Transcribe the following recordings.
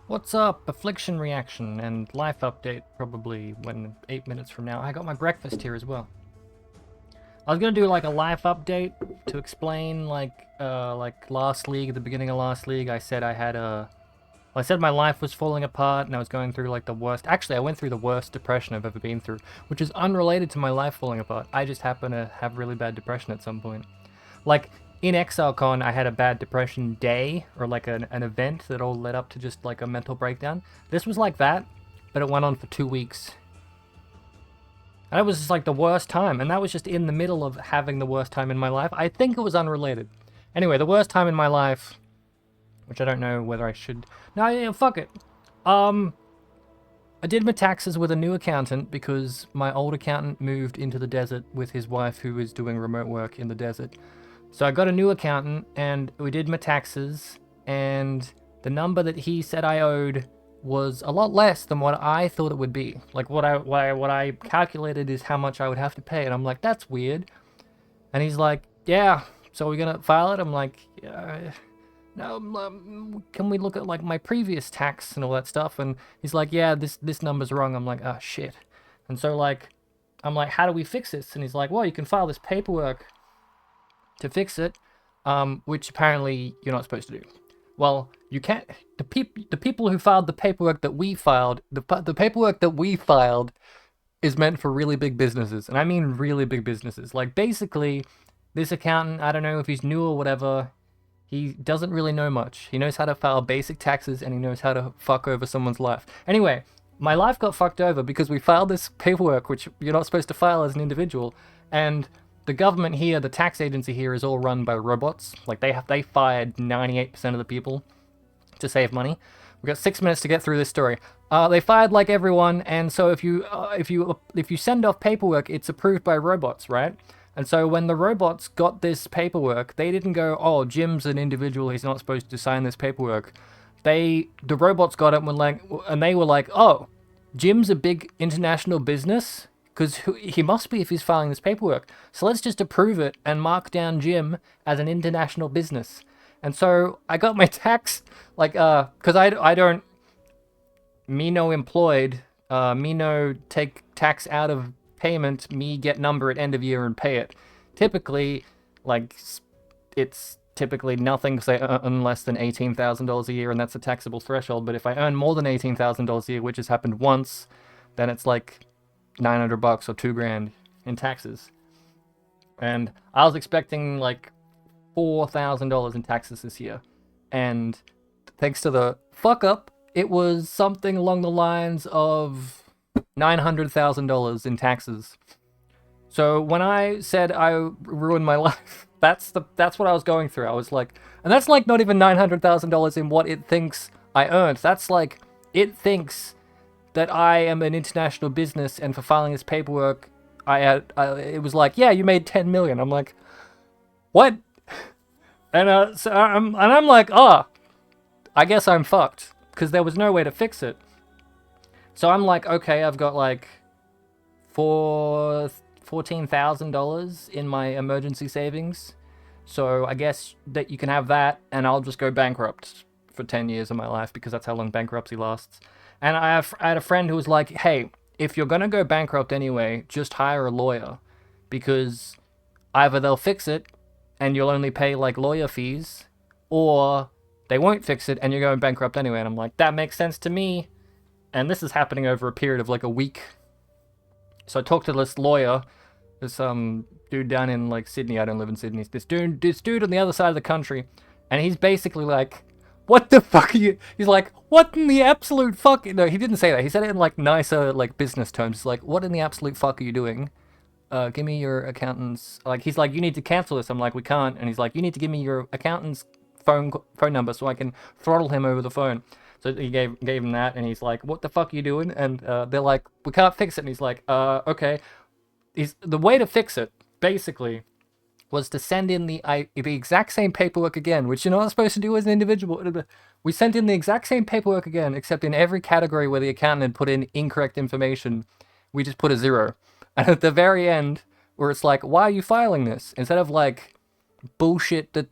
What's up? Affliction reaction and life update probably when 8 minutes from now. I got my breakfast here as well. I was gonna do like a life update to explain like last league, at the beginning of last league. I said I said my life was falling apart and I was going through like the worst. Actually, I went through the worst depression I've ever been through, which is unrelated to my life falling apart. I just happen to have really bad depression at some point. Like in ExileCon, I had a bad depression day, or like an event that all led up to just like a mental breakdown. This was like that, but it went on for 2 weeks. And it was just like the worst time, and that was just in the middle of having the worst time in my life. I think it was unrelated. Anyway, the worst time in my life, which I don't know whether I should. No, yeah, fuck it. I did my taxes with a new accountant because my old accountant moved into the desert with his wife, who is doing remote work in the desert. So I got a new accountant and we did my taxes, and the number that he said I owed was a lot less than what I thought it would be. Like what I calculated is how much I would have to pay, and I'm like, that's weird. And he's like, yeah, so we're gonna file it? I'm like, yeah, no, can we look at like my previous tax and all that stuff? And he's like, yeah, this number's wrong. I'm like, oh shit. And so like, I'm like, how do we fix this? And he's like, well, you can file this paperwork to fix it, which apparently you're not supposed to do. Well, you can't. The people who filed the paperwork that we filed, the paperwork that we filed is meant for really big businesses, and I mean really big businesses. Like basically, this accountant, I don't know if he's new or whatever, he doesn't really know much. He knows how to file basic taxes and he knows how to fuck over someone's life. Anyway, my life got fucked over because we filed this paperwork, which you're not supposed to file as an individual, and the government here, the tax agency here, is all run by robots. Like they fired 98% of the people to save money. We've got 6 minutes to get through this story. They fired like everyone, and so if you send off paperwork, it's approved by robots, right? And so when the robots got this paperwork, they didn't go, "Oh, Jim's an individual; he's not supposed to sign this paperwork." The robots got it and they were like, "Oh, Jim's a big international business, because he must be if he's filing this paperwork. So let's just approve it and mark down Jim as an international business." And so I got my tax, like, because I don't, me no employed, me no take tax out of payment, me get number at end of year and pay it. Typically, like, it's typically nothing because I earn less than $18,000 a year, and that's a taxable threshold. But if I earn more than $18,000 a year, which has happened once, then it's like $900 or $2,000 in taxes. And I was expecting like $4,000 in taxes this year. And thanks to the fuck up, it was something along the lines of $900,000 in taxes. So when I said I ruined my life, that's what I was going through. I was like, and that's like not even $900,000 in what it thinks I earned. That's like, it thinks that I am an international business, and for filing this paperwork, it was like, yeah, you made 10 million. I'm like, what? And so I'm like, oh, I guess I'm fucked, because there was no way to fix it. So I'm like, okay, I've got like $14,000 in my emergency savings. So I guess that you can have that, and I'll just go bankrupt for 10 years of my life, because that's how long bankruptcy lasts. And I had a friend who was like, hey, if you're going to go bankrupt anyway, just hire a lawyer, because either they'll fix it and you'll only pay like lawyer fees, or they won't fix it and you're going bankrupt anyway. And I'm like, that makes sense to me. And this is happening over a period of like a week. So I talked to this lawyer, this dude down in like Sydney. I don't live in Sydney. This dude on the other side of the country, and he's basically like, what the fuck are you? He's like, what in the absolute fuck? No, he didn't say that. He said it in like nicer, like business terms. He's like, what in the absolute fuck are you doing? Give me your accountant's. Like, he's like, you need to cancel this. I'm like, we can't. And he's like, you need to give me your accountant's phone number so I can throttle him over the phone. So he gave him that, and he's like, what the fuck are you doing? And they're like, we can't fix it. And he's like, okay. The way to fix it, basically, was to send in the exact same paperwork again, which you're not supposed to do as an individual. We sent in the exact same paperwork again, except in every category where the accountant had put in incorrect information, we just put a 0. And at the very end, where it's like, why are you filing this? Instead of like bullshit that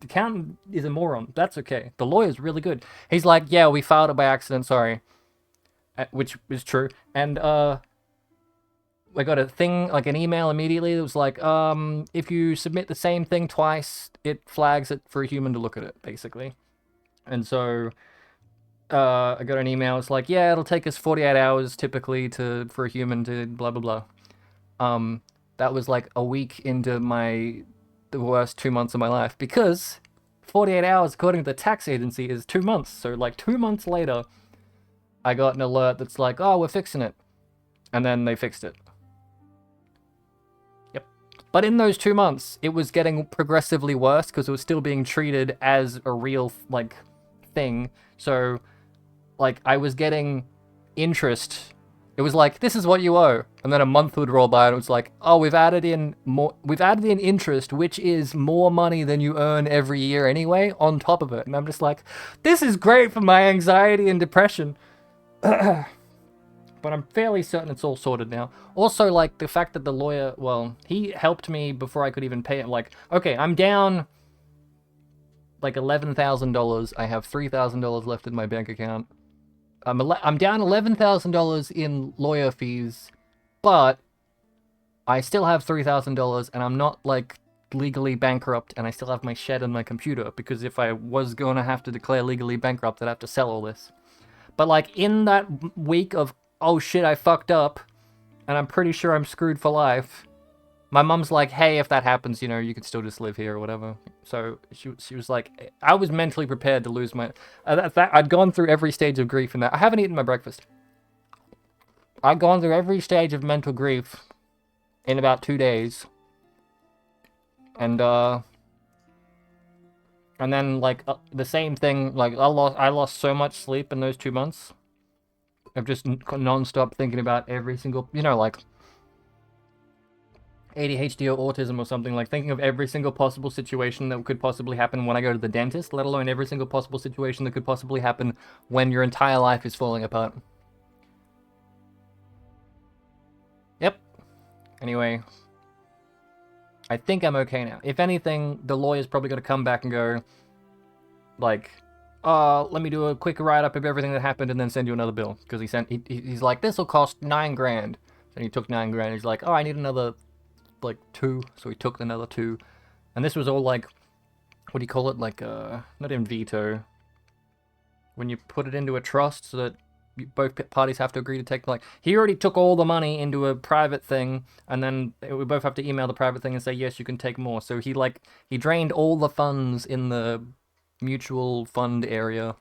accountant is a moron. That's okay. The lawyer's really good. He's like, yeah, we filed it by accident, sorry. Which is true. And, I got a thing, like an email immediately that was like, if you submit the same thing twice, it flags it for a human to look at it, basically. And so, I got an email, it's like, yeah, it'll take us 48 hours typically for a human to blah, blah, blah. That was like a week into the worst 2 months of my life, because 48 hours, according to the tax agency, is 2 months. So like 2 months later, I got an alert that's like, oh, we're fixing it. And then they fixed it. Yep. But in those 2 months, it was getting progressively worse because it was still being treated as a real, like, thing. So, like, I was getting interest. It was like, this is what you owe. And then a month would roll by and it was like, oh, we've added in interest, which is more money than you earn every year anyway, on top of it. And I'm just like, this is great for my anxiety and depression. But I'm fairly certain it's all sorted now. Also, like, the fact that the lawyer, well, he helped me before I could even pay it. Like, okay, I'm down, like, $11,000. I have $3,000 left in my bank account. I'm down $11,000 in lawyer fees, but I still have $3,000, and I'm not, like, legally bankrupt, and I still have my shed and my computer, because if I was going to have to declare legally bankrupt, I'd have to sell all this. But, like, in that week of, oh shit, I fucked up, and I'm pretty sure I'm screwed for life, my mum's like, hey, if that happens, you know, you can still just live here or whatever. So she was like, I was mentally prepared to lose my... I'd gone through every stage of grief in that. I haven't eaten my breakfast. I'd gone through every stage of mental grief in about 2 days. And then, like, the same thing, like, I lost so much sleep in those 2 months. Of just non-stop thinking about every single, you know, like, ADHD or autism or something, like, thinking of every single possible situation that could possibly happen when I go to the dentist, let alone every single possible situation that could possibly happen when your entire life is falling apart. Yep. Anyway, I think I'm okay now. If anything, the lawyer's probably going to come back and go, like, let me do a quick write-up of everything that happened and then send you another bill. Because he's like, this'll cost $9,000. And he took $9,000. He's like, oh, I need another, like, 2. So he took another 2. And this was all, like, what do you call it? Like, not in veto. When you put it into a trust so that both parties have to agree to take, like, he already took all the money into a private thing, and then we both have to email the private thing and say, yes, you can take more. So he drained all the funds in the mutual fund area,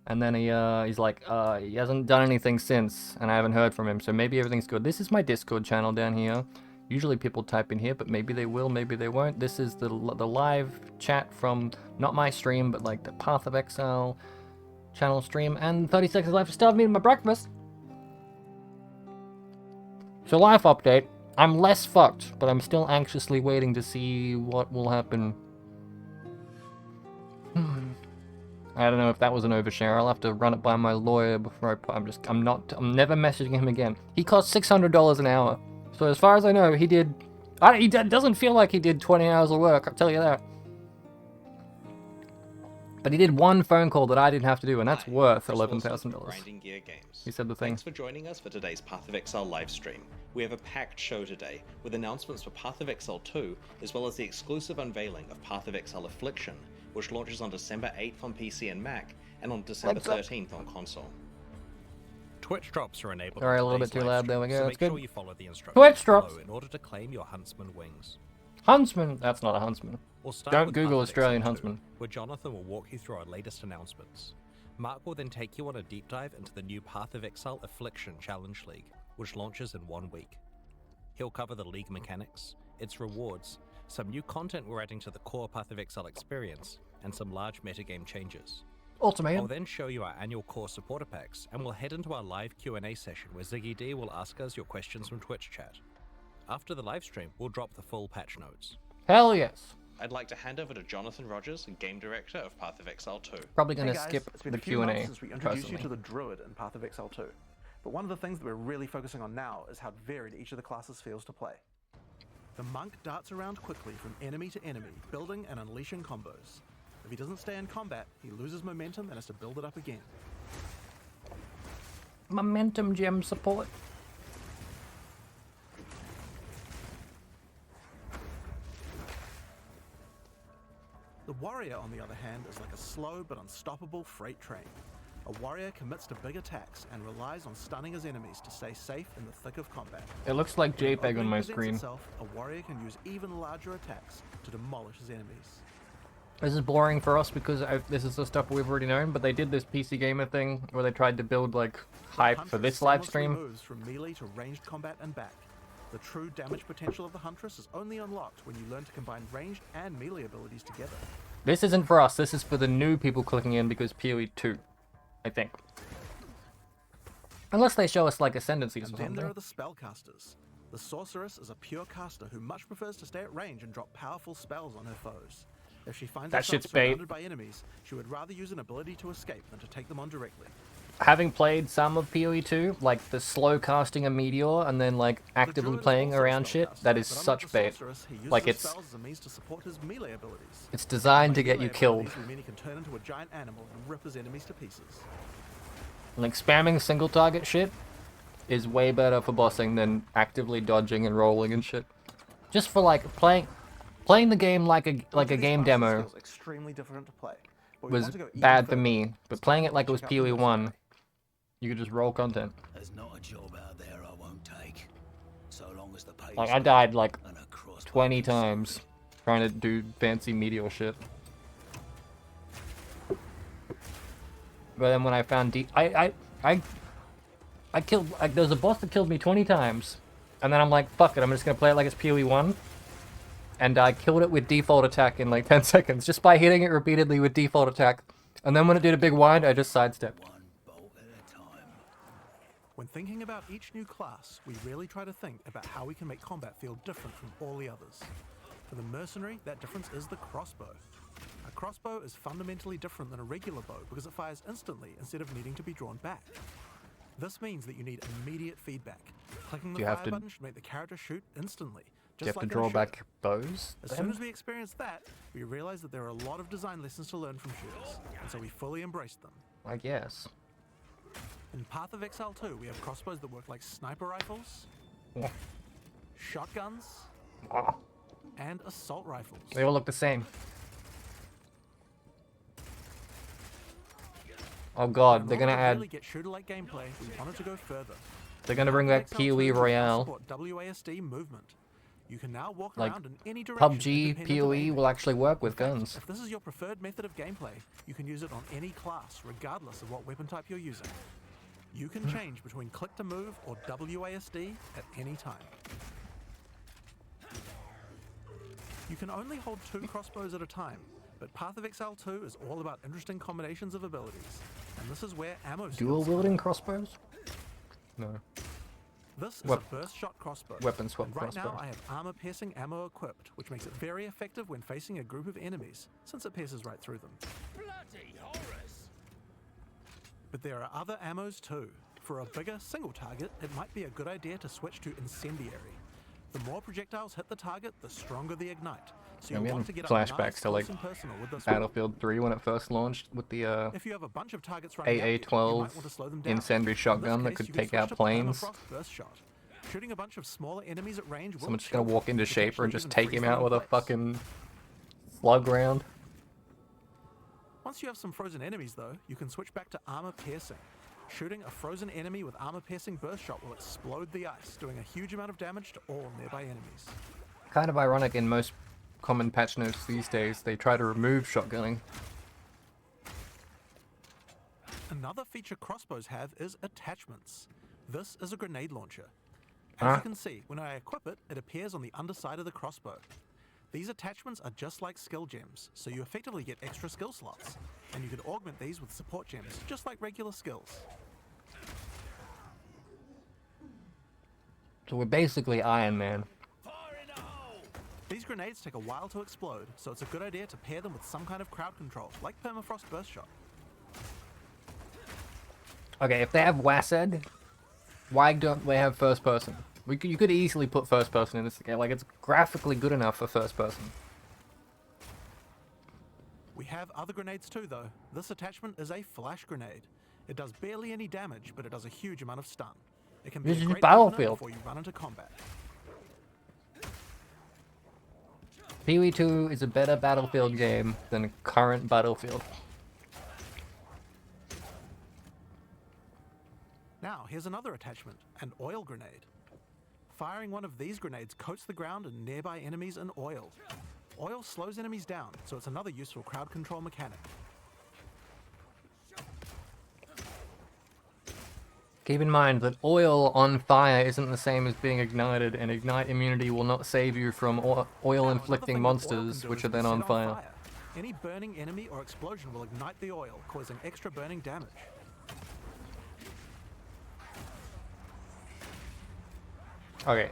and then he's like, he hasn't done anything since, and I haven't heard from him, so maybe everything's good. This is my Discord channel down here. Usually people type in here, but maybe they will, maybe they won't. This is the live chat from, not my stream, but like the Path of Exile channel stream, and 30 seconds left to start me my breakfast. So life update, I'm less fucked, but I'm still anxiously waiting to see what will happen. I don't know if that was an overshare. I'll have to run it by my lawyer before I'm never messaging him again. He cost $600 an hour. So as far as I know, he doesn't feel like he did 20 hours of work, I'll tell you that. But he did one phone call that I didn't have to do, and that's worth $11,000. He said the thing. Thanks for joining us for today's Path of Exile livestream. We have a packed show today, with announcements for Path of Exile 2, as well as the exclusive unveiling of Path of Exile Affliction, which launches on December 8th on PC and Mac, and on December 13th on console. Twitch drops are enabled. Sorry, a little bit too loud. There we go. So That's make good. sure you follow the instructions Twitch drops in order to claim your Huntsman wings. Huntsman. That's not a Huntsman. We'll start Don't with Google Path of Australian Exile 2, Huntsman. where Jonathan will walk you through our latest announcements. Mark will then take you on a deep dive into the new Path of Exile Affliction Challenge League, which launches in 1 week. He'll cover the league mechanics, its rewards, some new content we're adding to the core Path of Exile experience, and some large metagame changes. Ultimatum. I'll then show you our annual core supporter packs, and we'll head into our live Q&A session where Ziggy D will ask us your questions from Twitch chat. After the live stream, we'll drop the full patch notes. Hell yes. I'd like to hand over to Jonathan Rogers, Game Director of Path of Exile 2. Probably going to Hey guys, skip it's been the a few months Q&A, since we introduced personally. you to the Druid in Path of Exile 2. But one of the things that we're really focusing on now is how varied each of the classes feels to play. The Monk darts around quickly from enemy to enemy, building and unleashing combos. If he doesn't stay in combat, he loses momentum and has to build it up again. Momentum gem support. The warrior, on the other hand, is like a slow but unstoppable freight train. A warrior commits to big attacks and relies on stunning his enemies to stay safe in the thick of combat. It looks like When an JPEG on opening my presents screen. itself, a warrior can use even larger attacks to demolish his enemies. This is boring for us because this is the stuff we've already known, but they did this PC Gamer thing where they tried to build like hype for Huntress this live seamlessly stream. moves from melee to ranged combat and back. The true damage potential of the Huntress is only unlocked when you learn to combine ranged and melee abilities together. This isn't for us, this is for the new people clicking in because PoE 2, I think. Unless they show us like ascendancies And or then there are something. the spellcasters. The sorceress is a pure caster who much prefers to stay at range and drop powerful spells on her foes. If she finds That herself shit's bait. surrounded by enemies, she would rather use an ability to escape than to take them on directly. Having played some of PoE 2, like the slow casting a meteor and then like The actively druid is playing also a around shit, spellcaster, that is but unlike such the bait. sorceress, he uses Like his it's spells as a means to support his melee abilities. it's designed to By get you melee killed. abilities, we mean he can turn into a giant animal and rip his enemies to pieces. Like spamming single target shit is way better for bossing than actively dodging and rolling and shit. Just for like playing the game like a Each of these game classes demo feels extremely different to play, but we was want to go even bad for further. me, but It's playing time it like to it was check out the PoE 1, mercenary. you could just roll content. There's not a job out there I won't take, so long as the pay Like I died like and a crossbow 20 can serve times it. trying to do fancy meteor shit. But then when I found I killed, like, there was a boss that killed me 20 times. And then I'm like, fuck it, I'm just gonna play it like it's PoE 1. And I killed it with default attack in like 10 seconds, just by hitting it repeatedly with default attack. And then when it did a big wind, I just sidestepped. One bolt at a time. When thinking about each new class, we really try to think about how we can make combat feel different from all the others. For the mercenary, that difference is the crossbow. A crossbow is fundamentally different than a regular bow because it fires instantly instead of needing to be drawn back. This means that you need immediate feedback. Clicking the you have fire to- button should make the character shoot instantly. Do you have Just to like in a draw shooter. back bows? As then? soon as we experience that, we realize that there are a lot of design lessons to learn from shooters, and so we fully embraced them. I guess. In Path of Exile 2, we have crossbows that work like sniper rifles, Yeah. shotguns, Wow. and assault rifles. They all look the same. Oh god, they're In gonna order to add. really get shooter-like gameplay, we wanted to go further. They're gonna bring back Path of Exile 2 PoE will now Royale. support WASD movement. You can now walk Like, around in any direction. PUBG, independent of PoE aiming. will actually work with In fact, guns. If this is your preferred method of gameplay, you can use it on any class, regardless of what weapon type you're using. You can change between click to move or WASD at any time. You can only hold 2 crossbows at a time, but Path of Exile 2 is all about interesting combinations of abilities, and this is where ammo skills Dual come wielding in. crossbows? No. This is Wep- a burst shot crossbow. weapon swap and right crossbow. now I have armor piercing ammo equipped, which makes it very effective when facing a group of enemies, since it pierces right through them. Bloody horrors! But there are other ammos too. For a bigger single target, it might be a good idea to switch to incendiary. The more projectiles hit the target, the stronger the ignite. So I'm you want getting to get flashbacks up nice, to, like, close and personal with this one. Battlefield 3 when it first launched with the If you have a bunch of targets running at you, you might AA-12 want to slow them down. incendiary In this shotgun that case, could you can take switch out to planes. permafrost burst shot. Shooting a bunch of smaller enemies at range will Someone's just gonna chill walk into them, Shaper and potentially just even take freeze him them out in with a place. fucking slug round. Once you have some frozen enemies though, you can switch back to armor piercing. Shooting a frozen enemy with armor piercing burst shot will explode the ice, doing a huge amount of damage to all nearby enemies. Kind of ironic in most common patch notes these days, they try to remove shotgunning. Another feature crossbows have is attachments. This is a grenade launcher. As Ah. you can see, when I equip it, it appears on the underside of the crossbow. These attachments are just like skill gems, so you effectively get extra skill slots, and you can augment these with support gems, just like regular skills. So we're basically Iron Man. Fire in the hole! These grenades take a while to explode, so it's a good idea to pair them with some kind of crowd control, like permafrost burst shot. Okay, if they have WASD, why don't they have first person? You could easily put first person in this game. Like, it's graphically good enough for first person. We have other grenades too though. This attachment is a flash grenade. It does barely any damage, but it does a huge amount of stun. It can be This a is great Battlefield. opener before you run into combat. Pee-wee 2 is a better Battlefield game than current Battlefield. Now, here's another attachment, an oil grenade. Firing one of these grenades coats the ground and nearby enemies in oil. Oil slows enemies down, so it's another useful crowd control mechanic. Keep in mind that oil on fire isn't the same as being ignited, and ignite immunity will not save you from oil-inflicting monsters, which are then on fire. Any burning enemy or explosion will ignite the oil, causing extra burning damage. Okay,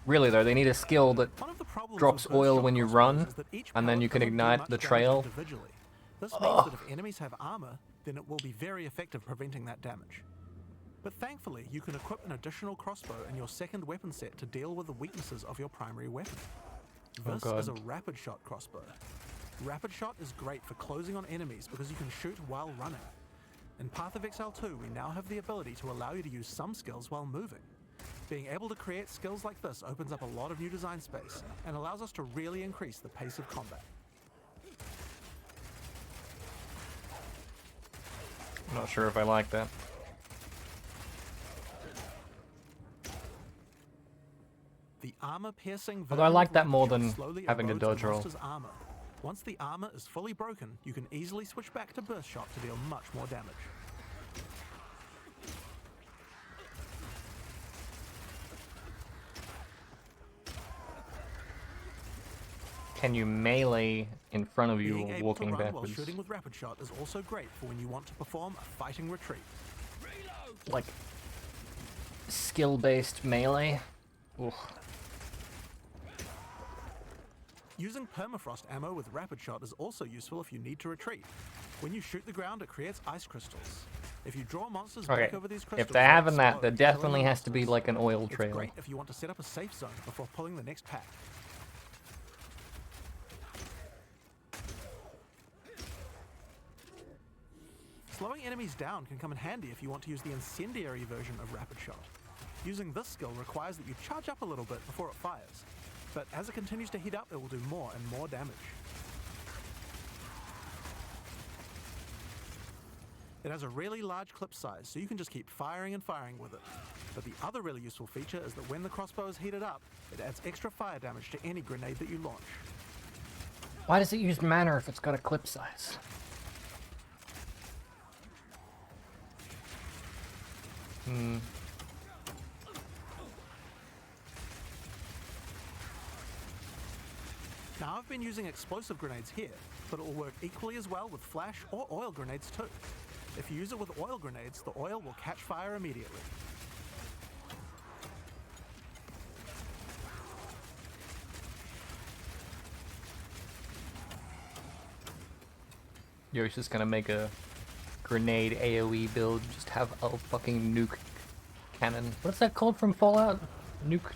really though, they need a skill that One of the problems drops with burst oil shot when you crossbows run, is that each and then pellet you can doesn't do ignite much the damage trail. individually. This means that if enemies have armor, then it will be very effective preventing that damage. But thankfully, you can equip an additional crossbow in your second weapon set to deal with the weaknesses of your primary weapon. This is a rapid shot crossbow. Rapid shot is great for closing on enemies because you can shoot while running. In Path of Exile 2, we now have the ability to allow you to use some skills while moving. Being able to create skills like this opens up a lot of new design space and allows us to really increase the pace of combat. I'm not sure if I like that. The armor-piercing Although I like that more shot than slowly having to erodes dodge a roll. monster's armor. Once the armor is fully broken, you can easily switch back to burst shot to deal much more damage. Can you melee in front of you Being while able to walking run while backwards? shooting with rapid shot is also great for when you want to perform a fighting retreat. Like, skill-based melee? Ugh. Using permafrost ammo with rapid shot is also useful if you need to retreat. When you shoot the ground, it creates ice crystals. If you draw monsters Okay, back over these crystals, if they're they having that, explode, there killing definitely the has to be monsters. like an oil It's trail. great if you want to set up a safe zone before pulling the next pack. Slowing enemies down can come in handy if you want to use the incendiary version of rapid shot. Using this skill requires that you charge up a little bit before it fires, but as it continues to heat up, it will do more and more damage. It has a really large clip size, so you can just keep firing and firing with it. But the other really useful feature is that when the crossbow is heated up, it adds extra fire damage to any grenade that you launch. Why does it use mana if it's got a clip size? Now I've been using explosive grenades here, but it will work equally as well with flash or oil grenades too. If you use it with oil grenades, the oil will catch fire immediately. You're just gonna make a grenade AoE build, just have a fucking nuke cannon. What's that called from Fallout? Nuke.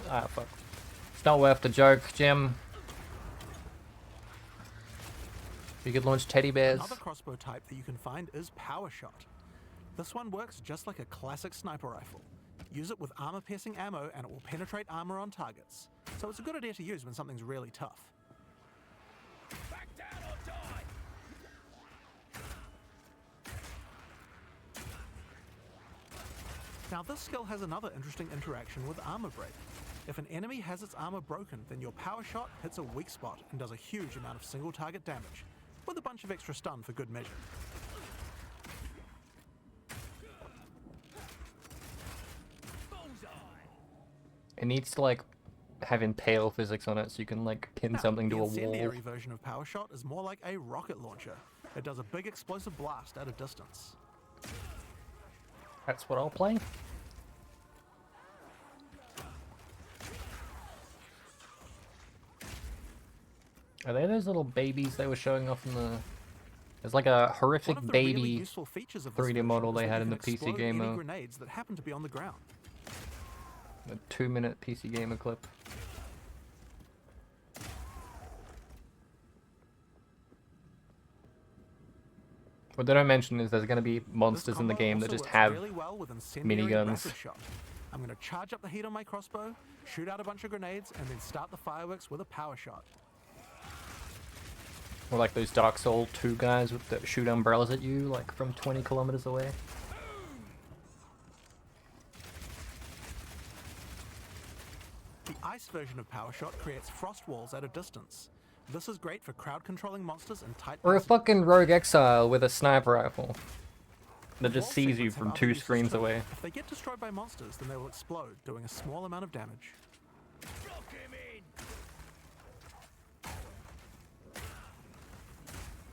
Ah, fuck. It's not worth the joke, Jim. You could launch teddy bears. Another crossbow type that you can find is power shot. This one works just like a classic sniper rifle. Use it with armor-piercing ammo and it will penetrate armor on targets. So it's a good idea to use when something's really tough. Back down or die! Now this skill has another interesting interaction with armor break. If an enemy has its armor broken, then your power shot hits a weak spot and does a huge amount of single target damage, with a bunch of extra stun for good measure. It needs to like have impale physics on it so you can like pin something to a The wall. incendiary version of power shot is more like a rocket launcher. It does a big explosive blast at a distance. That's what I'll play. Are they those little babies they were showing off in the... There's like a One horrific of the baby really useful features of this 3D version model is they that had you in can the PC explode Gamer. any grenades that happen to be on the ground. A 2-minute PC Gamer clip. What they don't mention is there's going to be monsters This in the combo game that also just works have really well with incendiary miniguns. rapid shot. I'm going to charge up the heat on my crossbow, shoot out a bunch of grenades, and then start the fireworks with a power shot. Or like those Dark Souls 2 guys with that shoot umbrellas at you like from 20 kilometers away. The ice version of power shot creates frost walls at a distance. This is great for crowd controlling monsters in tight Or a passages. fucking rogue exile with a sniper rifle that just Wall sees you segments have from other 2 uses screens too. away. If they get destroyed by monsters, then they will explode, doing a small amount of damage.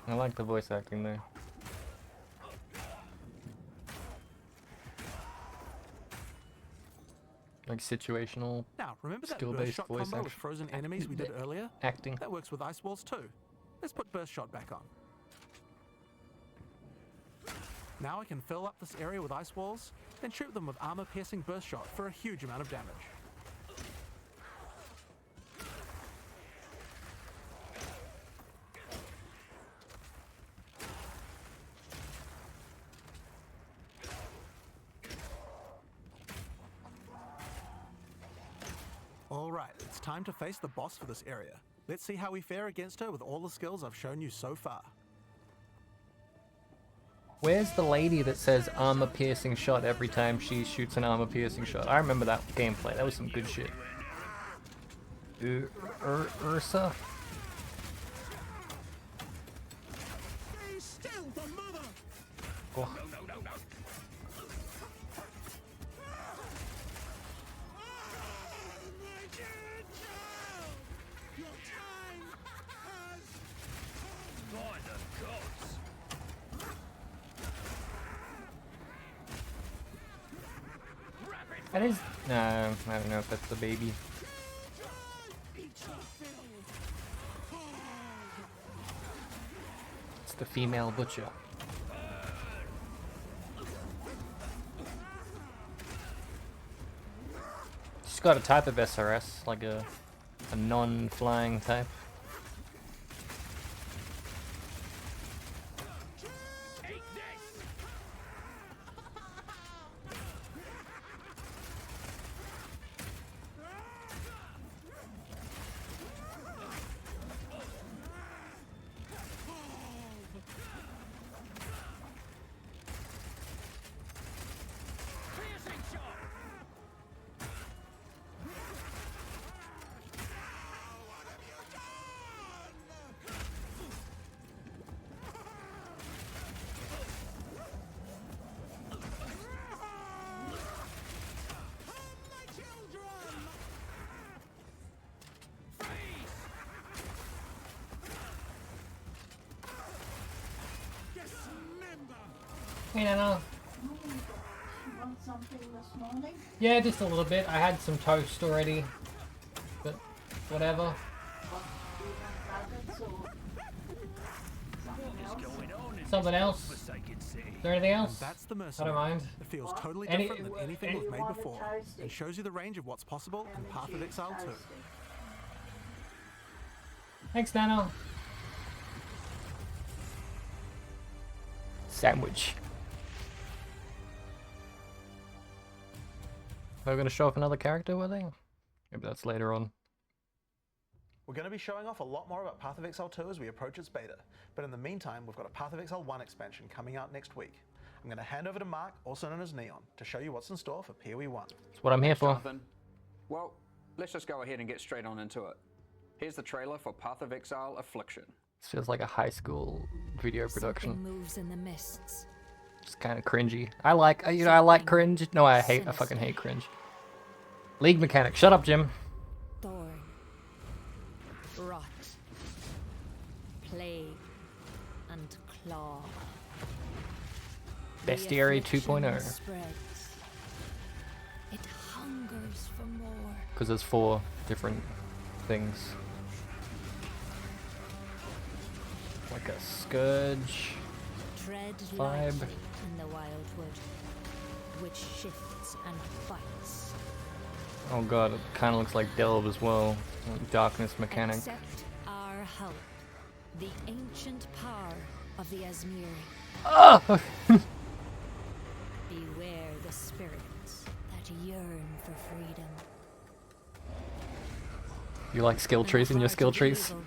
I like the voice acting there. Like situational Now, remember that skill-based burst shot voice combo with action. frozen enemies we did earlier? acting. That works with ice walls too. Let's put burst shot back on. Now I can fill up this area with ice walls, then shoot them with armor-piercing burst shot for a huge amount of damage. Alright, it's time to face the boss for this area. Let's see how we fare against her with all the skills I've shown you so far. Where's the lady that says armor piercing shot every time she shoots an armor piercing shot? I remember that gameplay. That was some good shit. Ursa? Oh. That is... No, I don't know if that's the baby. It's the female butcher. She's got a type of SRS, like a non-flying type. Hey, Nana. Want something this morning? Yeah, just a little bit. I had some toast already, but whatever. What do you want nuggets or something else? Something else? Is there anything And else? that's the I mercenary. don't mind. It feels totally Any- different than anything any- we've made want it before, toasty? and shows you the range of what's possible in Path of Exile 2. Thanks, Nano. Sandwich. Are we going to show off another character, were they? Maybe that's later on. We're going to be showing off a lot more about Path of Exile 2 as we approach its beta, but in the meantime, we've got a Path of Exile 1 expansion coming out next week. I'm going to hand over to Mark, also known as Neon, to show you what's in store for PoE 1. That's what I'm here for. Jonathan. Well, let's just go ahead and get straight on into it. Here's the trailer for Path of Exile Affliction. This feels like a high school video production. Something moves in the mists. It's kind of cringy. I like, I like cringe. No, I fucking hate cringe. League mechanic. Shut up, Jim. Thorn. Rot. Plague. And claw. The Bestiary affliction 2.0. spreads. It hungers for more. Because there's 4 different things. Like a scourge. Tread Vibe. lightly in the wildwood, which shifts and fights. Oh god, it kind of looks like Delve as well. Like darkness mechanic. Accept our help, the ancient power of the Asmiri. Oh! Beware the spirits that yearn for freedom. You like skill And the trees in your heart skill of trees? evil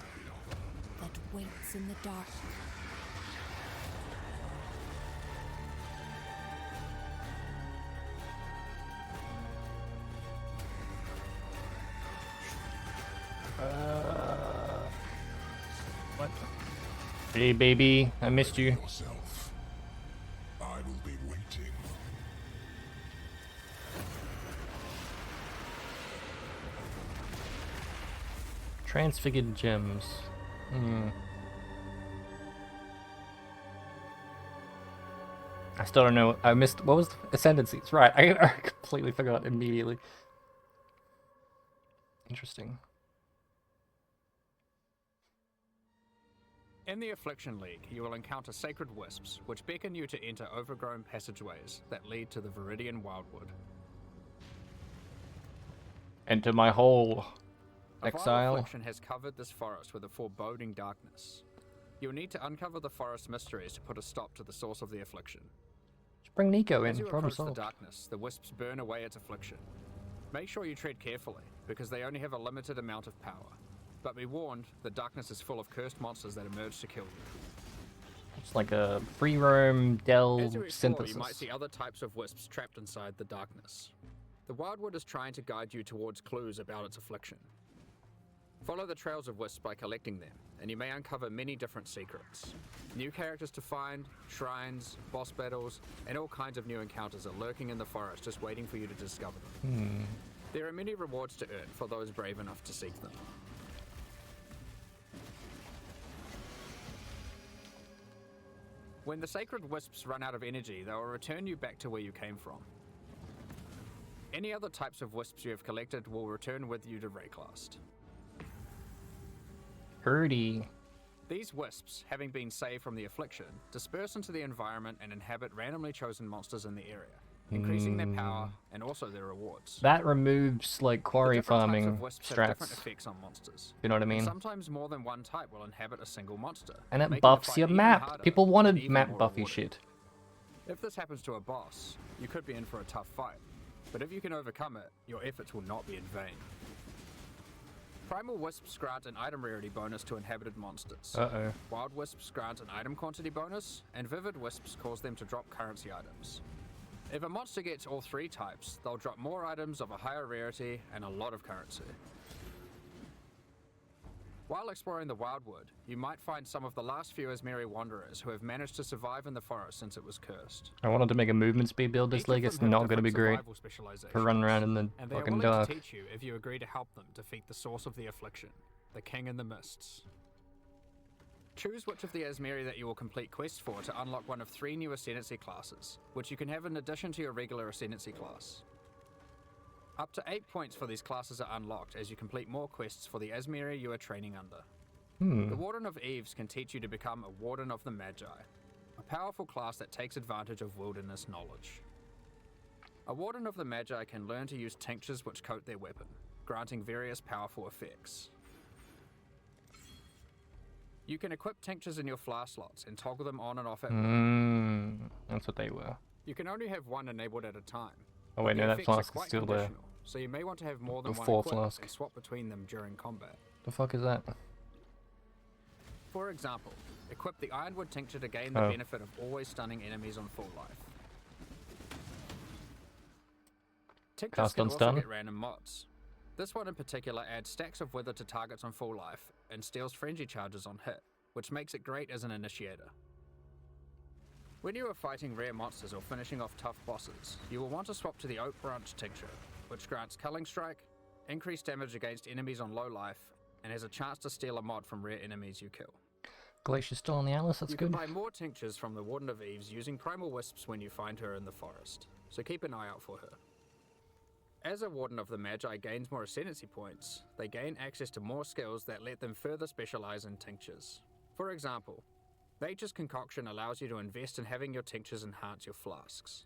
that waits in the dark. What? Hey, baby, I missed you. Yourself. I will be waiting. Transfigured gems. I still don't know. I missed. What was the ascendancies? Right, I completely forgot immediately. Interesting. In the Affliction League, you will encounter sacred wisps, which beckon you to enter overgrown passageways that lead to the Viridian Wildwood. Enter my whole A vile exile. affliction has covered this forest with a foreboding darkness. You'll need to uncover the forest mysteries to put a stop to the source of the affliction. Just bring Nico in. As you Problem approach the solved. darkness, the wisps burn away its affliction. Make sure you tread carefully, because they only have a limited amount of power. But be warned, the darkness is full of cursed monsters that emerge to kill you. It's like a free roam Dell As you explore, synthesis. you might see other types of wisps trapped inside the darkness. The Wildwood is trying to guide you towards clues about its affliction. Follow the trails of wisps by collecting them, and you may uncover many different secrets. New characters to find, shrines, boss battles, and all kinds of new encounters are lurking in the forest just waiting for you to discover them. There are many rewards to earn for those brave enough to seek them. When the sacred wisps run out of energy, they will return you back to where you came from. Any other types of wisps you have collected will return with you to Rayclast. Purdy. These wisps, having been saved from the affliction, disperse into the environment and inhabit randomly chosen monsters in the area, increasing their power and also their rewards. That removes like quarry The different types farming of wisps have different strats. effects on monsters. You know what I And mean? sometimes more than one type will inhabit a single monster, And it making the buffs fight your even map. harder People and wanted even map more buffy rewarding. shit. If this happens to a boss, you could be in for a tough fight, but if you can overcome it, your efforts will not be in vain. Primal Wisps grant an item rarity bonus to inhabited monsters. Uh-oh. Wild Wisps grant an item quantity bonus, and Vivid Wisps cause them to drop currency items. If a monster gets all three types, they'll drop more items of a higher rarity and a lot of currency. While exploring the Wildwood, you might find some of the last few Asmeri wanderers who have managed to survive in the forest since it was cursed. I wanted to make a movement speed build this Each of league. them It's have not going to be different great survival specializations, for running around in the and they are fucking willing dark. to teach you if you agree to help them defeat the source of the affliction, the King in the Mists. Choose which of the Asmeri that you will complete quests for to unlock one of 3 new Ascendancy classes, which you can have in addition to your regular Ascendancy class. Up to 8 points for these classes are unlocked as you complete more quests for the Asmeri you are training under. The Warden of Eves can teach you to become a Warden of the Magi, a powerful class that takes advantage of wilderness knowledge. A Warden of the Magi can learn to use tinctures which coat their weapon, granting various powerful effects. You can equip tinctures in your flask slots and toggle them on and off at will. That's what they were. You can only have one enabled at a time. Oh wait, but no, the that effects are flask is quite still there. conditional, so you may want to have more than The one full equipped flask. and swap between them during combat. The fuck is that? For example, equip the Ironwood Tincture to gain the benefit of always stunning enemies on full life. Tinctures Cast can on also stun? get random mods. This one in particular adds stacks of wither to targets on full life and steals frenzy charges on hit, which makes it great as an initiator. When you are fighting rare monsters or finishing off tough bosses, you will want to swap to the Oak Branch Tincture, which grants Culling Strike, increased damage against enemies on low life, and has a chance to steal a mod from rare enemies you kill. Glacier's still on the Alice, that's You good. can buy more tinctures from the Warden of Eves using Primal Wisps when you find her in the forest, so keep an eye out for her. As a Warden of the Magi gains more Ascendancy points, they gain access to more skills that let them further specialize in tinctures. For example, Nature's Concoction allows you to invest in having your tinctures enhance your flasks.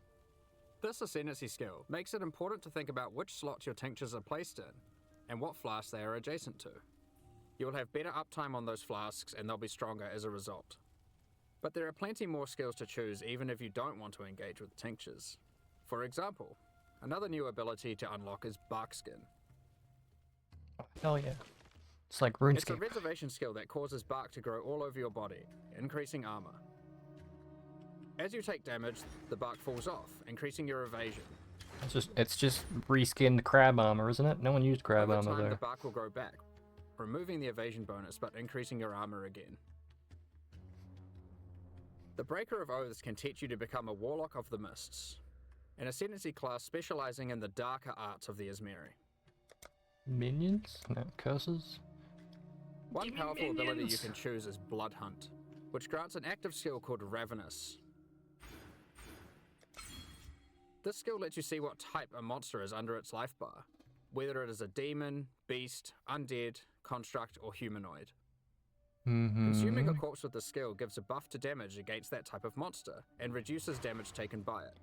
This Ascendancy skill makes it important to think about which slots your tinctures are placed in, and what flasks they are adjacent to. You'll have better uptime on those flasks and they'll be stronger as a result. But there are plenty more skills to choose even if you don't want to engage with tinctures. For example, another new ability to unlock is Bark Skin. Hell yeah. It's like It's a RuneScape. reservation skill that causes bark to grow all over your body, increasing armor. As you take damage, the bark falls off, increasing your evasion. It's just reskinned crab armor, isn't it? No one used crab Over armor time, there. the bark will grow back, removing the evasion bonus but increasing your armor again. The Breaker of Oaths can teach you to become a Warlock of the Mists, an ascendancy class specializing in the darker arts of the Esmeri. Minions? No, curses? One powerful ability you can choose is Blood Hunt, which grants an active skill called Ravenous. This skill lets you see what type a monster is under its life bar, whether it is a demon, beast, undead, construct, or humanoid. Consuming a corpse with this skill gives a buff to damage against that type of monster, and reduces damage taken by it.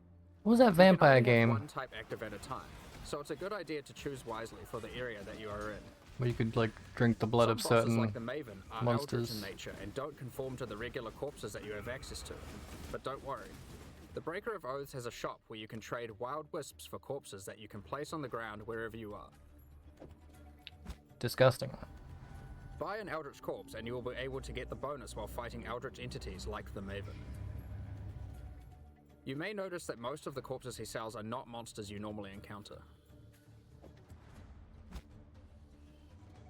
What was that You can vampire only have game one type active at a time, so it's a good idea to choose wisely for the area that you are in. where you could like drink the blood Some of bosses, certain like the Maven, are monsters? eldritch in nature and don't conform to the regular corpses that you have access to. But don't worry. The Breaker of Oaths has a shop where you can trade wild wisps for corpses that you can place on the ground wherever you are. Disgusting. Buy an eldritch corpse and you will be able to get the bonus while fighting eldritch entities like the Maven. You may notice that most of the corpses he sells are not monsters you normally encounter.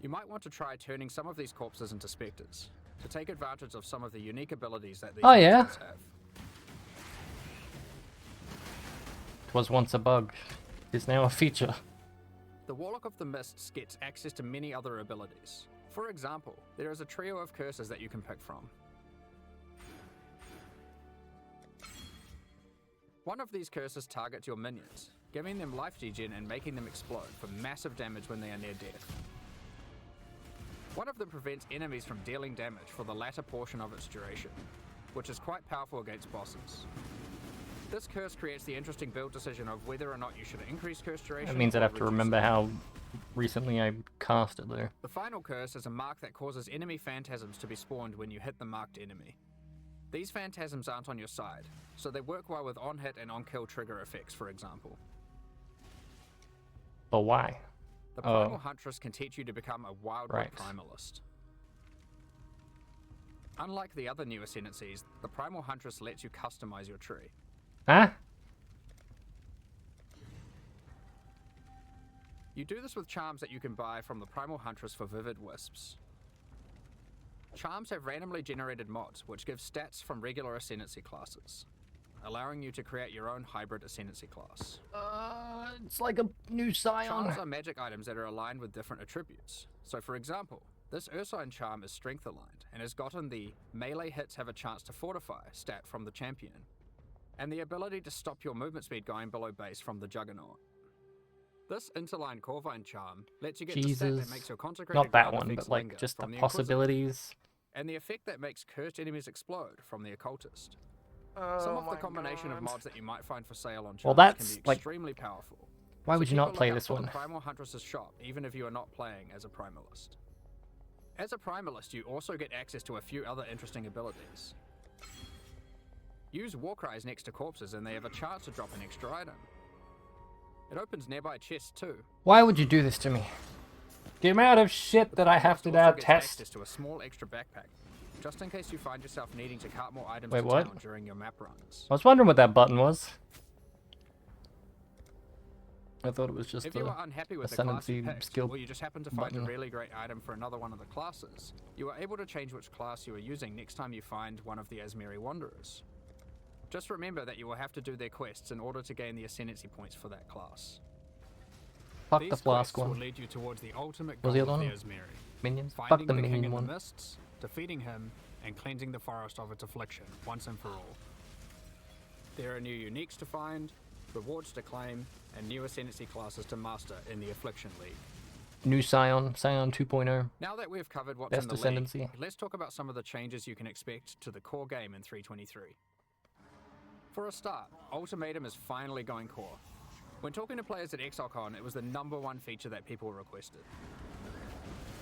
You might want to try turning some of these corpses into specters, to take advantage of some of the unique abilities that these monsters have. It was once a bug. It's now a feature. The Warlock of the Mists gets access to many other abilities. For example, there is a trio of curses that you can pick from. One of these curses targets your minions, giving them life degen and making them explode for massive damage when they are near death. One of them prevents enemies from dealing damage for the latter portion of its duration, which is quite powerful against bosses. This curse creates the interesting build decision of whether or not you should increase curse duration. That means I'd or have to reduce remember it. how recently I cast it there. The final curse is a mark that causes enemy phantasms to be spawned when you hit the marked enemy. These phantasms aren't on your side, so they work well with on-hit and on-kill trigger effects, for example. But why? The Primal Huntress can teach you to become a Wildwood Right. Primalist. Unlike the other new ascendancies, the Primal Huntress lets you customize your tree. Huh? You do this with charms that you can buy from the Primal Huntress for Vivid Wisps. Charms have randomly generated mods, which give stats from regular ascendancy classes, allowing you to create your own hybrid ascendancy class. It's like a new Scion. Charms are magic items that are aligned with different attributes. So for example, this Ursine charm is strength aligned, and has gotten the melee hits have a chance to fortify stat from the champion, and the ability to stop your movement speed going below base from the Juggernaut. This interline Corvine charm lets you get the stat Jesus. that makes your consecrated Not that ground one, effects but like linger just the from Inquisitor, possibilities. and the effect that makes cursed enemies explode from the Occultist. Some of the combination of mods that you might find for sale on Well, charms that's, can be like- extremely powerful. Why So would you keep a not play lookout this for the one? Primal Huntress's shop, even if you are not playing as a Primalist. As a Primalist, you also get access to a few other interesting abilities. Use Warcries next to corpses and they have a chance to drop an extra item. It opens nearby chests too. Why would you do this to me? The amount of shit that I have to Primalist now also gets test. access to a small extra backpack, just in case you find yourself needing to cart more items Wait, to what? town during your map runs. I was wondering what that button was. I thought it was just If you the are unhappy with the class you ascendancy picked, skill or you just happen to find button. a really great item for another one of the classes, you are able to change which class you are using next time you find one of the Esmeri Wanderers. Just remember that you will have to do their quests in order to gain the ascendancy points for that class. Fuck These the flask quests will one. lead you towards the ultimate What was goal the of other the one? Esmeri. Minions? Fuck Finding the the king minion in one. the mists, defeating him, and cleansing the forest of its affliction once and for all. There are new uniques to find, rewards to claim, and new ascendancy classes to master in the Affliction League. New Scion, Scion 2.0. Now that we've covered what's Best in the ascendancy. league, let's talk about some of the changes you can expect to the core game in 3.23. For a start, Ultimatum is finally going core. When talking to players at ExileCon, it was the #1 feature that people requested.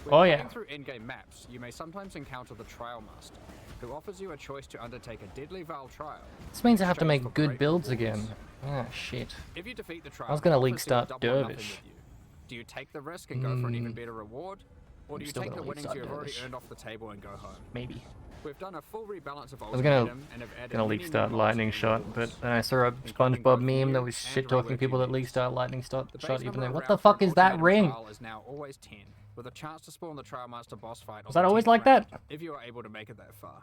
When Oh, playing yeah. through in-game maps, you may sometimes encounter the Trial Master, who offers you a choice to undertake a deadly Val trial. This means in I have to exchange for make good great builds rewards. again. Ah, shit. If you defeat the trial, I was gonna it league offers you a start double or nothing Dervish. with you. Do you take the risk and go for an even better reward? Or do I'm you still take gonna the league winnings start you have already Dervish. earned off the table and go home? Maybe. We've done a full rebalance of I was gonna Ultimatum and have added league many start new mods lightning and shot, rewards, but then I saw a including SpongeBob both meme new that was and shit talking reworked people that league uniques. start lightning The shot, base even number though of what the rounds for fuck an is that Ultimatum ring? trial is now always 10, with a chance to spawn the Trial Master boss fight. Was that always like that? If you are able to make it that far.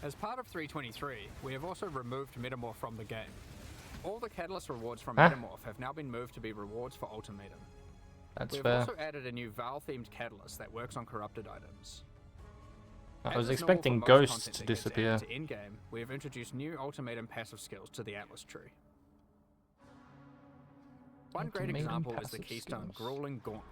As part of 323, we have also removed Metamorph from the game. All the Catalyst rewards from Huh? Metamorph have now been moved to be rewards for Ultimatum. That's We have fair. also added a new Val-themed Catalyst that works on corrupted items. I As was is normal expecting for most ghosts content to that gets disappear. added to in-game, we have introduced new Ultimatum passive skills to the Atlas tree. One great Ultimatum example is the passive Keystone skills. Grueling Gauntlet.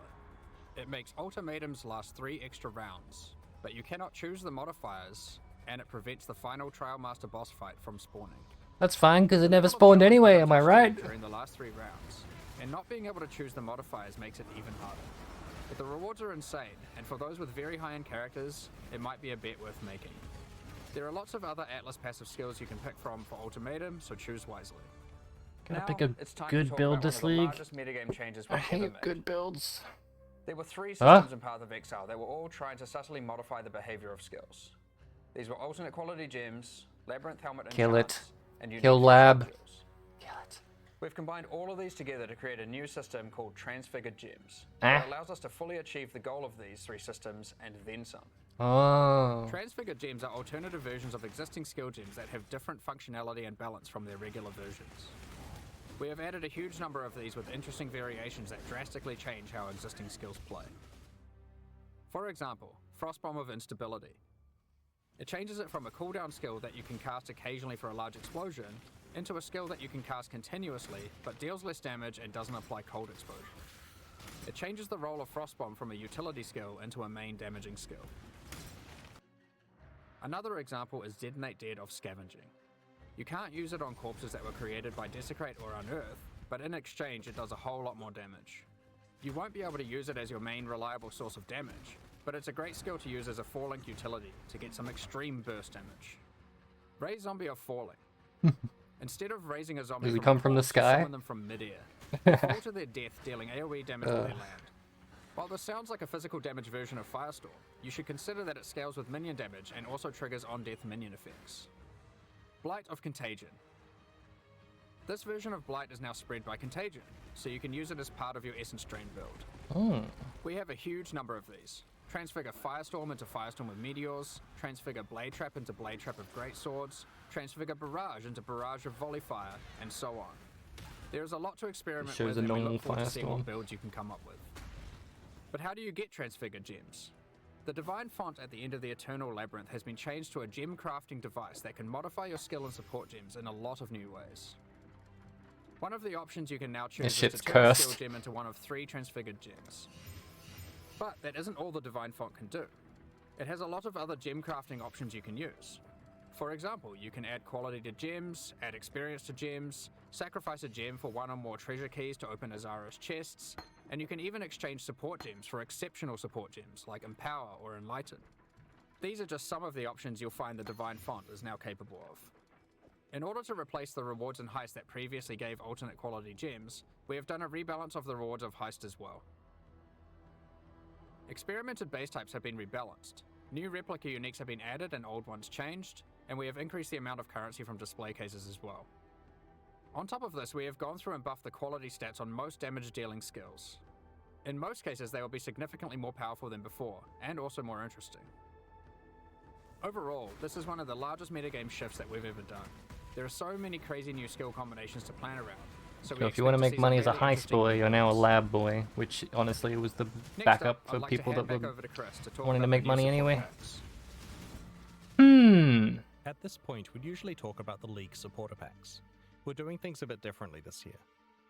It makes ultimatums last 3 extra rounds, but you cannot choose the modifiers, and it prevents the final Trial Master boss fight from spawning. That's fine, because it never Level of spawned challenge anyway, becomes am I right? extreme during the last 3 rounds, and not being able to choose the modifiers makes it even harder. But the rewards are insane, and for those with very high-end characters, it might be a bet worth making. There are lots of other Atlas passive skills you can pick from for Ultimatum, so choose wisely. Gotta Now, pick a it's time to good talk build about one this of the league. largest metagame changes I we've ever hate made. good builds. There were 3 Huh? systems in Path of Exile that were all trying to subtly modify the behavior of skills. These were alternate quality gems, Labyrinth Helmet and Kill it. Chance, and unique Kill functional Lab. jewels. Kill it. We've combined all of these together to create a new system called Transfigured Gems. Ah. That allows us to fully achieve the goal of these 3 systems and then some. Oh. Transfigured Gems are alternative versions of existing skill gems that have different functionality and balance from their regular versions. We have added a huge number of these with interesting variations that drastically change how existing skills play. For example, Frostbomb of Instability. It changes it from a cooldown skill that you can cast occasionally for a large explosion into a skill that you can cast continuously but deals less damage and doesn't apply cold exposure. It changes the role of Frostbomb from a utility skill into a main damaging skill. Another example is Detonate Dead of Scavenging. You can't use it on corpses that were created by Desecrate or Unearth, but in exchange it does a whole lot more damage. You won't be able to use it as your main reliable source of damage, but it's a great skill to use as a 4-link utility to get some extreme burst damage. Raise Zombie of Falling. Instead of raising a zombie Does he from come a from the corpse, sky? summon them from midair. They fall to their death, dealing AoE damage where they land. While this sounds like a physical damage version of Firestorm, you should consider that it scales with minion damage and also triggers on-death minion effects. Blight of Contagion. This version of Blight is now spread by Contagion, so you can use it as part of your Essence Drain build. Oh. We have a huge number of these. Transfigure Firestorm into Firestorm with Meteors, Transfigure Blade Trap into Blade Trap of Greatswords, Transfigure Barrage into Barrage of Volley Fire, and so on. There is a lot to experiment Shows with, a and we normal look forward to see Firestorm. what builds you can come up with. But how do you get Transfigured Gems? The Divine Font at the end of the Eternal Labyrinth has been changed to a gem crafting device that can modify your skill and support gems in a lot of new ways. One of the options you can now choose This is shit's to turn a cursed. skill gem into one of 3 Transfigured Gems. But that isn't all the Divine Font can do. It has a lot of other gem crafting options you can use. For example, you can add quality to gems, add experience to gems, sacrifice a gem for 1 or more treasure keys to open Azara's chests, and you can even exchange support gems for exceptional support gems like Empower or Enlighten. These are just some of the options you'll find the Divine Font is now capable of. In order to replace the rewards in Heist that previously gave alternate quality gems, we have done a rebalance of the rewards of Heist as well. Experimented base types have been rebalanced, new replica uniques have been added and old ones changed, and we have increased the amount of currency from display cases as well. On top of this, we have gone through and buffed the quality stats on most damage dealing skills. In most cases, they will be significantly more powerful than before, and also more interesting. Overall, this is one of the largest metagame shifts that we've ever done. There are so many crazy new skill combinations to plan around. So if you want to make money as a heist boy, you're now a lab boy, which honestly was the backup for people that were wanting to make money anyway. At this point, we'd usually talk about the League supporter packs. We're doing things a bit differently this year.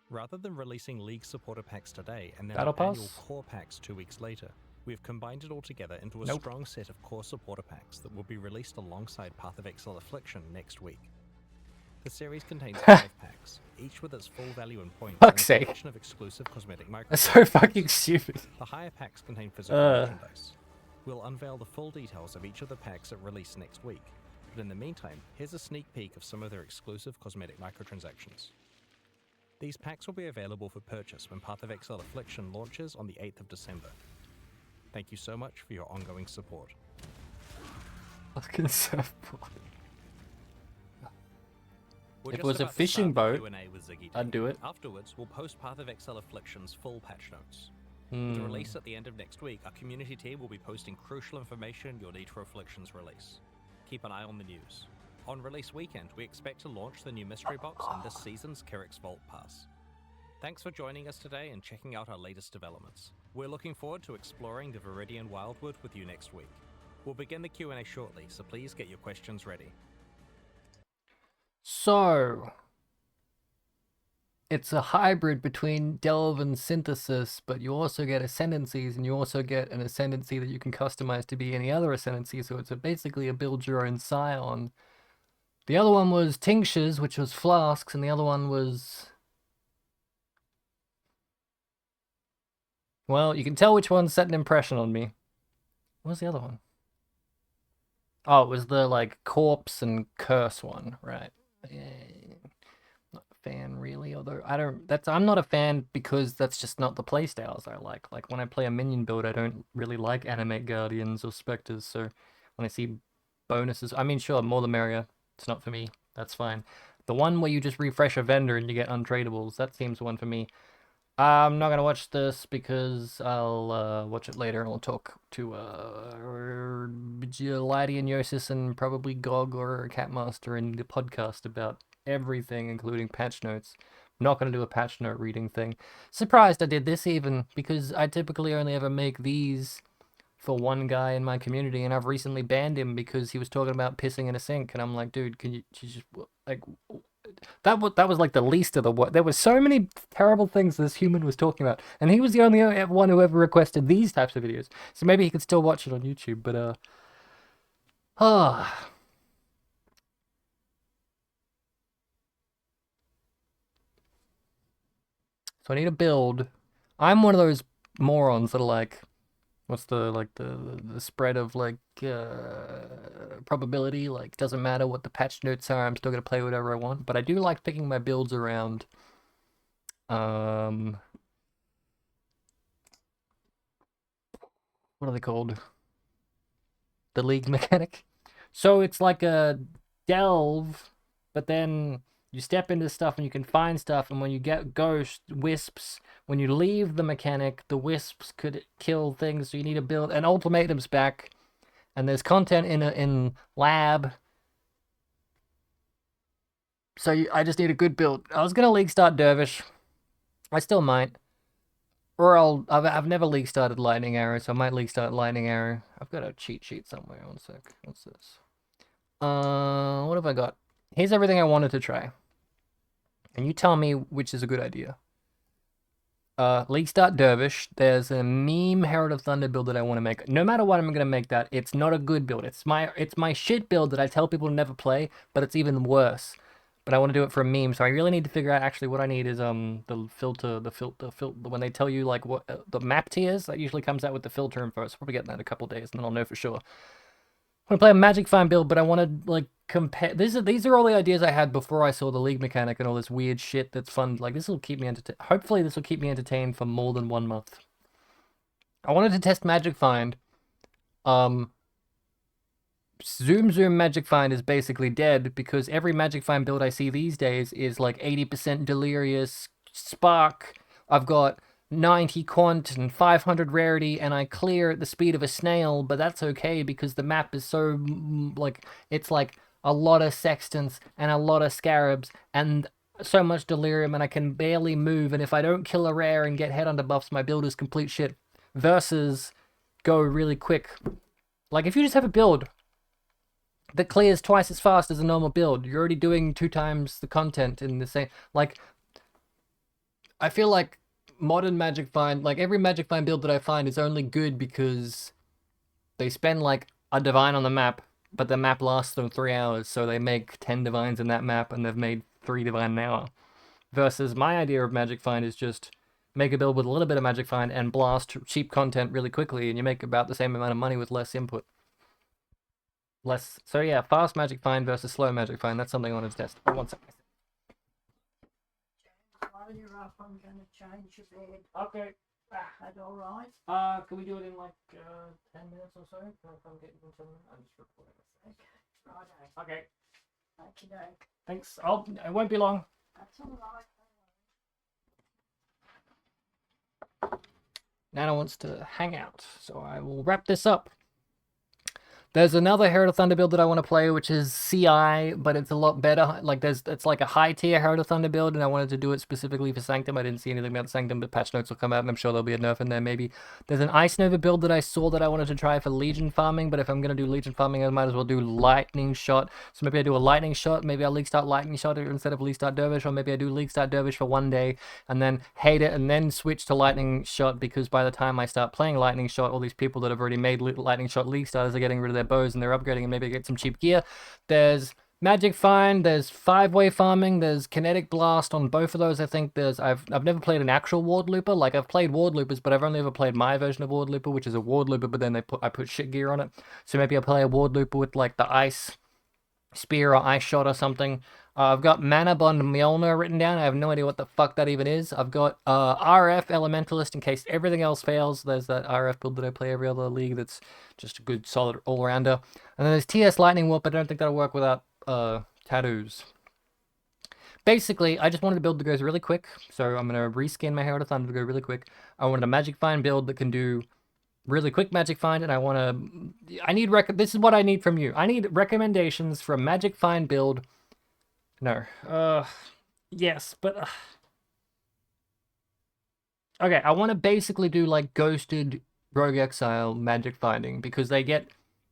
Rather than releasing League supporter packs today and then Battle our annual Pass? core packs 2 weeks later, we've combined it all together into a Nope. strong set of core supporter packs that will be released alongside Path of Exile Affliction next week. The series contains 5 packs, each with its full value in points and a Fuck's sake. collection of exclusive cosmetic That's so microtransactions. fucking stupid. The higher packs contain physical merchandise. We'll unveil the full details of each of the packs at release next week, but in the meantime, here's a sneak peek of some of their exclusive cosmetic microtransactions. These packs will be available for purchase when Path of Exile Affliction launches on the 8th of December. Thank you so much for your ongoing support. Fucking surfboard. We're If it just was a about to fishing start the boat, Q&A with Ziggy I'd T. do it. Afterwards, we'll post Path of Exile Affliction's full patch notes. With Hmm. the release at the end of next week, our community team will be posting crucial information you'll need for Affliction's release. Keep an eye on the news. On release weekend, we expect to launch the new mystery box and this season's Kyrix Vault Pass. Thanks for joining us today and checking out our latest developments. We're looking forward to exploring the Viridian Wildwood with you next week. We'll begin the Q&A shortly, so please get your questions ready. So, it's a hybrid between Delve and Synthesis, but you also get Ascendancies, and you also get an Ascendancy that you can customize to be any other Ascendancy, so it's basically a build your own Scion. The other one was Tinctures, which was Flasks, and the other one was... Well, you can tell which one set an impression on me. What was the other one? Oh, it was the, like, Corpse and Curse one, right. Not a fan, really, although I'm not a fan because that's just not the playstyles I like. Like, when I play a minion build, I don't really like Animate Guardians or Spectres, so when I see bonuses, I mean, sure, more the merrier. It's not for me. That's fine. The one where you just refresh a vendor and you get untradables, that seems the one for me. I'm not going to watch this because I'll watch it later and I'll talk to Lady and Yosis and probably Gog or Catmaster in the podcast about everything, including patch notes. I'm not going to do a patch note reading thing. Surprised I did this even, because I typically only ever make these for one guy in my community, and I've recently banned him because he was talking about pissing in a sink, and I'm like, dude, can you just, like... That was like the least of the work. There were so many terrible things this human was talking about, and he was the only one who ever requested these types of videos. So maybe he could still watch it on YouTube. But so I need a build. I'm one of those morons that are like, what's the spread of like probability? Like, doesn't matter what the patch notes are, I'm still gonna play whatever I want. But I do like picking my builds around what are they called? The League mechanic. So it's like a delve, but then you step into stuff and you can find stuff, and when you get ghost wisps, when you leave the mechanic, the wisps could kill things, so you need to build an ultimatum's back, and there's content in lab. So I just need a good build. I was gonna league start Dervish. I still might. Or I've never league started Lightning Arrow, so I might league start Lightning Arrow. I've got a cheat sheet somewhere. One sec. What's this? What have I got? Here's everything I wanted to try. And you tell me which is a good idea. League start Dervish. There's a meme Herald of Thunder build that I want to make. No matter what I'm gonna make that, it's not a good build. It's my shit build that I tell people to never play, but it's even worse. But I want to do it for a meme, so I really need to figure out actually what I need is the filter when they tell you like what the map tiers, that usually comes out with the filter info. So I'll probably get that in a couple days, and then I'll know for sure. I want to play a Magic Find build, but I want to like compare. These are all the ideas I had before I saw the League mechanic and all this weird shit that's fun. Like, this will keep me entertained. Hopefully this will keep me entertained for more than 1 month. I wanted to test Magic Find. Zoom Magic Find is basically dead because every Magic Find build I see these days is like 80% Delirious Spark. I've got 90 Quant and 500 Rarity, and I clear at the speed of a snail, but that's okay because the map is so, like, it's like a lot of Sextants and a lot of Scarabs and so much Delirium, and I can barely move, and if I don't kill a rare and get headhunter buffs, my build is complete shit. Versus go really quick. Like, if you just have a build that clears twice as fast as a normal build, you're already doing 2 times the content in the same... Like, I feel like modern Magic Find, like every Magic Find build that I find is only good because they spend like a divine on the map but the map lasts them 3 hours, so they make 10 divines in that map, and they've made 3 divine an hour. Versus my idea of Magic Find is just make a build with a little bit of Magic Find and blast cheap content really quickly, and you make about the same amount of money with less input. So yeah, fast Magic Find versus slow Magic Find. That's something I wanted to test. Oh, 1 second. While you're up, I'm going to change your bed. Okay. That all right? Can we do it in like 10 minutes or so? If I'm getting into I'm just recording this. Okay. Righto. Okay. Okay. Thanks. It won't be long. That's all right. Nana wants to hang out, so I will wrap this up. There's another Herald of Thunder build that I want to play, which is CI, but it's a lot better. Like it's like a high tier Herald of Thunder build, and I wanted to do it specifically for Sanctum. I didn't see anything about Sanctum, but patch notes will come out, and I'm sure there'll be a nerf in there maybe. There's an Ice Nova build that I saw that I wanted to try for Legion farming, but if I'm going to do Legion farming, I might as well do Lightning Shot. So maybe I do a Lightning Shot, maybe I'll League Start Lightning Shot instead of League Start Dervish, or maybe I do League Start Dervish for 1 day, and then hate it, and then switch to Lightning Shot, because by the time I start playing Lightning Shot, all these people that have already made Lightning Shot League Starters are getting rid of their bows, and they're upgrading and maybe get some cheap gear. There's Magic Find, there's 5-way farming, there's Kinetic Blast on both of those. I think I've never played an actual Ward Looper. Like, I've played Ward Loopers, but I've only ever played my version of Ward Looper, which is a Ward Looper, but then I put shit gear on it. So maybe I'll play a Ward Looper with like the Ice Spear or Ice Shot or something. I've got Mana Bond Mjolnir written down. I have no idea what the fuck that even is. I've got RF Elementalist in case everything else fails. There's that RF build that I play every other league that's just a good, solid all-rounder. And then there's TS Lightning Warp. I don't think that'll work without tattoos. Basically, I just wanted a build that goes really quick. So I'm going to reskin my Herald of Thunder to go really quick. I wanted a Magic Find build that can do really quick Magic Find, and this is what I need from you. I need recommendations for a Magic Find build. No. Yes, but okay, I want to basically do like Ghosted Rogue Exile Magic Finding, because they get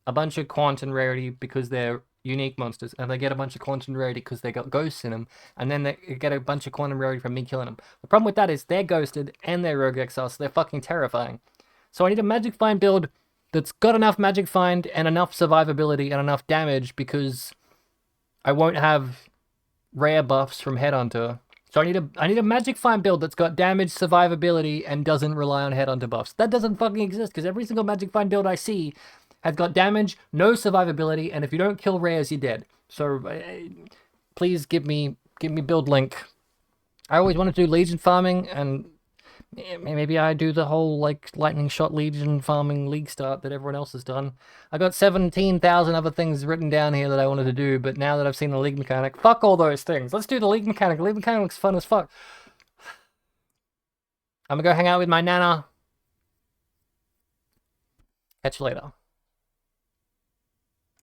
a bunch of Quantum Rarity because they're unique monsters, and they get a bunch of Quantum Rarity because they got ghosts in them, and then they get a bunch of Quantum Rarity from me killing them. The problem with that is they're ghosted and they're Rogue Exile, so they're fucking terrifying. So I need a Magic Find build that's got enough Magic Find and enough survivability and enough damage, because I won't have rare buffs from Headhunter. So I need a Magic Find build that's got damage, survivability, and doesn't rely on Headhunter buffs. That doesn't fucking exist, because every single Magic Find build I see has got damage, no survivability, and if you don't kill rares, you're dead. So please give me build link. I always wanted to do Legion farming, and maybe I do the whole like Lightning Shot Legion farming league start that everyone else has done. I got 17,000 other things written down here that I wanted to do, but now that I've seen the league mechanic, fuck all those things. Let's do the league mechanic. The league mechanic looks fun as fuck. I'm gonna go hang out with my Nana. Catch you later.